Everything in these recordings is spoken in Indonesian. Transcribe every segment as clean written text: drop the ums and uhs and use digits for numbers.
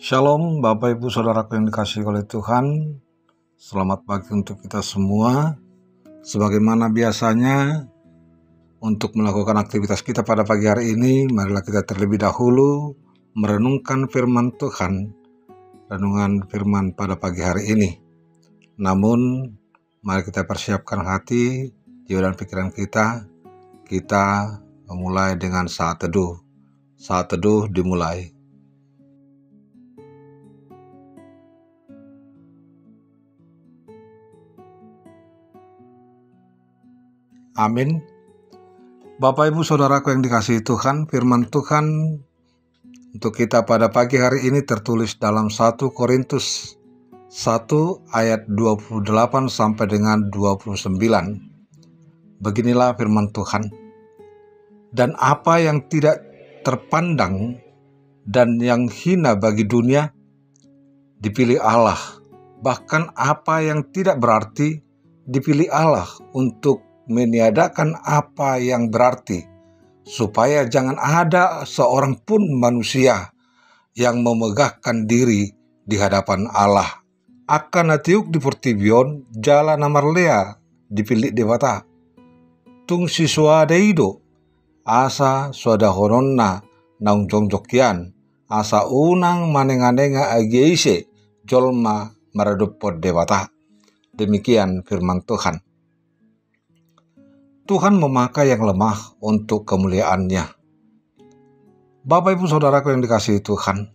Shalom Bapak Ibu Saudaraku yang dikasihi oleh Tuhan. Selamat pagi untuk kita semua. Sebagaimana biasanya untuk melakukan aktivitas kita pada pagi hari ini, marilah kita terlebih dahulu merenungkan firman Tuhan. Renungan firman pada pagi hari ini. Namun mari kita persiapkan hati, jiwa dan pikiran kita. Kita memulai dengan saat teduh. Saat teduh dimulai. Amin. Bapak Ibu Saudaraku yang dikasihi Tuhan, firman Tuhan untuk kita pada pagi hari ini tertulis dalam 1 Korintus 1 ayat 28 sampai dengan 29. Beginilah firman Tuhan. Dan apa yang tidak terpandang dan yang hina bagi dunia dipilih Allah. Bahkan apa yang tidak berarti dipilih Allah untuk meniadakan apa yang berarti, supaya jangan ada seorang pun manusia yang memegahkan diri di hadapan Allah. Akan natiuk di pertibion jala namarlea dipilih dewata. Tung siswa deido asa suada horonna naung jongjokian asa unang manenganenga ageise jolma maradupod dewata. Demikian firman Tuhan. Tuhan memakai yang lemah untuk kemuliaan-Nya. Bapak Ibu Saudaraku yang dikasihi Tuhan,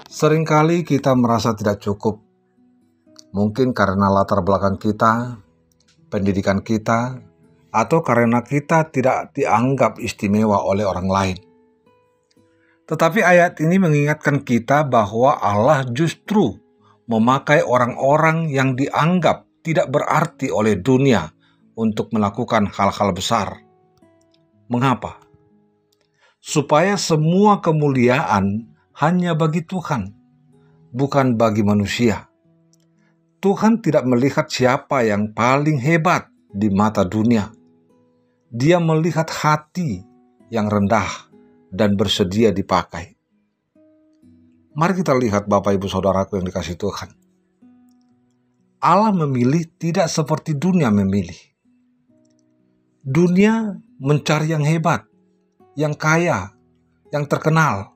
seringkali kita merasa tidak cukup. Mungkin karena latar belakang kita, pendidikan kita, atau karena kita tidak dianggap istimewa oleh orang lain. Tetapi ayat ini mengingatkan kita bahwa Allah justru memakai orang-orang yang dianggap tidak berarti oleh dunia untuk melakukan hal-hal besar. Mengapa? Supaya semua kemuliaan hanya bagi Tuhan, bukan bagi manusia. Tuhan tidak melihat siapa yang paling hebat di mata dunia. Dia melihat hati yang rendah dan bersedia dipakai. Mari kita lihat Bapak Ibu Saudaraku yang dikasihi Tuhan. Allah memilih tidak seperti dunia memilih. Dunia mencari yang hebat, yang kaya, yang terkenal.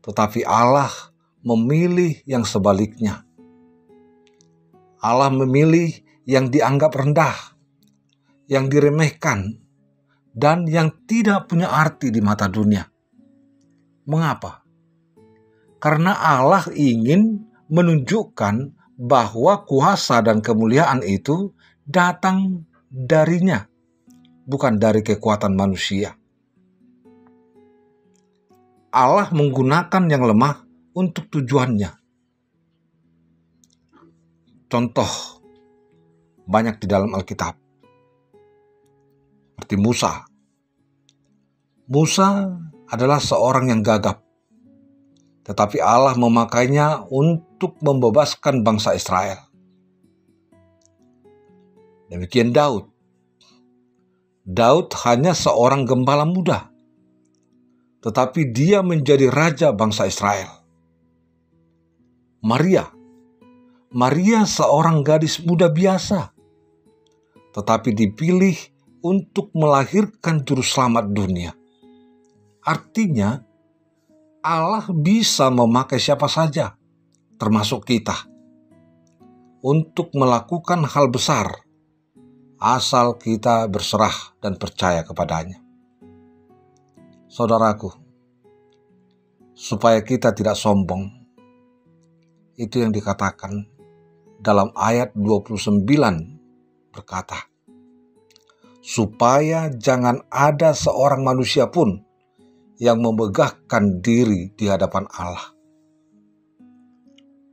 Tetapi Allah memilih yang sebaliknya. Allah memilih yang dianggap rendah, yang diremehkan, dan yang tidak punya arti di mata dunia. Mengapa? Karena Allah ingin menunjukkan bahwa kuasa dan kemuliaan itu datang darinya, bukan dari kekuatan manusia. Allah menggunakan yang lemah untuk tujuannya. Contoh banyak di dalam Alkitab. Seperti Musa. Musa adalah seorang yang gagap. Tetapi Allah memakainya untuk membebaskan bangsa Israel. Demikian Daud. Daud hanya seorang gembala muda, tetapi dia menjadi raja bangsa Israel. Maria seorang gadis muda biasa, tetapi dipilih untuk melahirkan juru selamat dunia. Artinya, Allah bisa memakai siapa saja, termasuk kita, untuk melakukan hal besar, asal kita berserah dan percaya kepadanya. Saudaraku, supaya kita tidak sombong, itu yang dikatakan dalam ayat 29 berkata, supaya jangan ada seorang manusia pun yang memegahkan diri di hadapan Allah.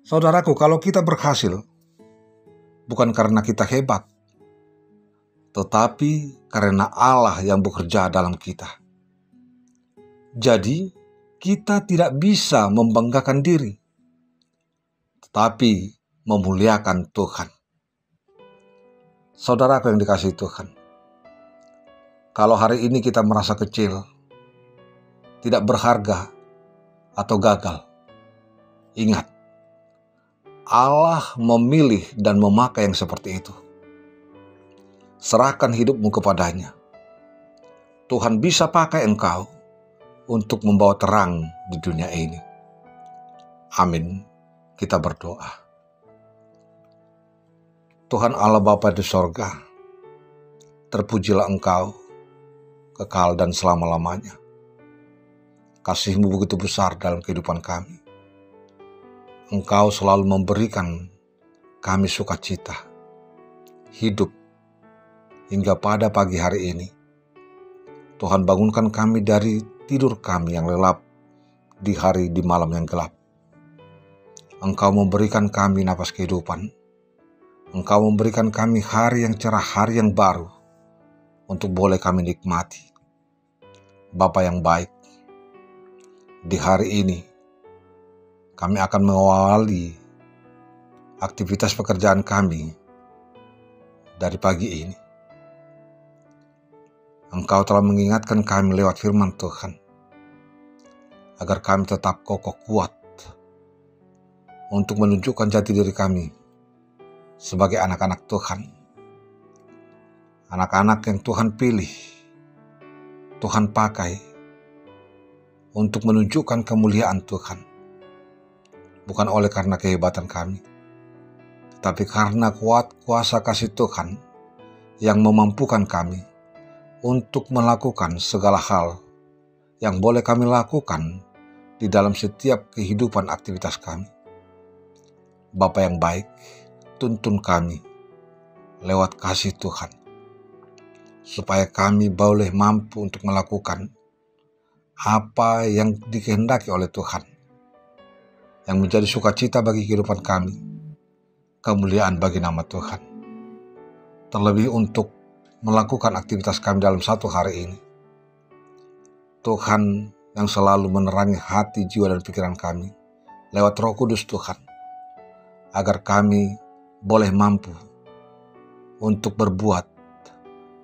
Saudaraku, kalau kita berhasil, bukan karena kita hebat, tetapi karena Allah yang bekerja dalam kita. Jadi, kita tidak bisa membanggakan diri, tetapi memuliakan Tuhan. Saudaraku yang dikasihi Tuhan, kalau hari ini kita merasa kecil, tidak berharga, atau gagal. Ingat, Allah memilih dan memakai yang seperti itu. Serahkan hidupmu kepadanya. Tuhan bisa pakai engkau untuk membawa terang di dunia ini. Amin. Kita berdoa. Tuhan Allah Bapa di sorga, terpujilah Engkau kekal dan selama-lamanya. Kasih-Mu begitu besar dalam kehidupan kami. Engkau selalu memberikan kami sukacita, hidup, hingga pada pagi hari ini. Tuhan bangunkan kami dari tidur kami yang lelap di malam yang gelap. Engkau memberikan kami napas kehidupan. Engkau memberikan kami hari yang cerah, hari yang baru, untuk boleh kami nikmati. Bapa yang baik, di hari ini kami akan mengawali aktivitas pekerjaan kami dari pagi ini. Engkau telah mengingatkan kami lewat firman Tuhan, agar kami tetap kokoh kuat untuk menunjukkan jati diri kami sebagai anak-anak Tuhan. Anak-anak yang Tuhan pilih, Tuhan pakai untuk menunjukkan kemuliaan Tuhan. Bukan oleh karena kehebatan kami, tetapi karena kuasa kasih Tuhan yang memampukan kami untuk melakukan segala hal yang boleh kami lakukan di dalam setiap kehidupan aktivitas kami. Bapa yang baik, tuntun kami lewat kasih Tuhan, supaya kami boleh mampu untuk melakukan apa yang dikehendaki oleh Tuhan, yang menjadi sukacita bagi kehidupan kami, kemuliaan bagi nama Tuhan. Terlebih untuk melakukan aktivitas kami dalam satu hari ini. Tuhan yang selalu menerangi hati, jiwa, dan pikiran kami lewat Roh Kudus Tuhan, agar kami boleh mampu untuk berbuat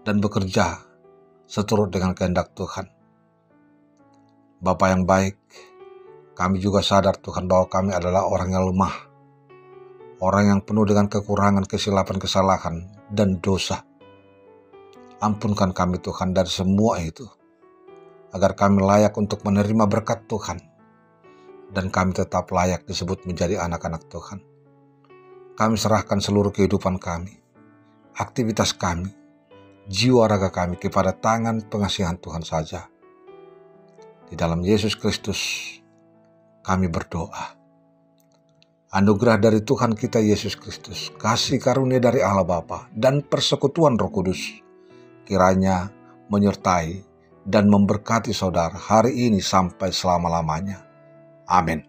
dan bekerja seturut dengan kehendak Tuhan. Bapa yang baik, kami juga sadar Tuhan bahwa kami adalah orang yang lemah, orang yang penuh dengan kekurangan, kesilapan, kesalahan, dan dosa. Ampunkan kami Tuhan dari semua itu, agar kami layak untuk menerima berkat Tuhan, dan kami tetap layak disebut menjadi anak-anak Tuhan. Kami serahkan seluruh kehidupan kami, aktivitas kami, jiwa raga kami kepada tangan pengasihan Tuhan saja. Di dalam Yesus Kristus kami berdoa. Anugerah dari Tuhan kita Yesus Kristus, kasih karunia dari Allah Bapa, dan persekutuan Roh Kudus kiranya menyertai dan memberkati saudara hari ini sampai selama-lamanya. Amin.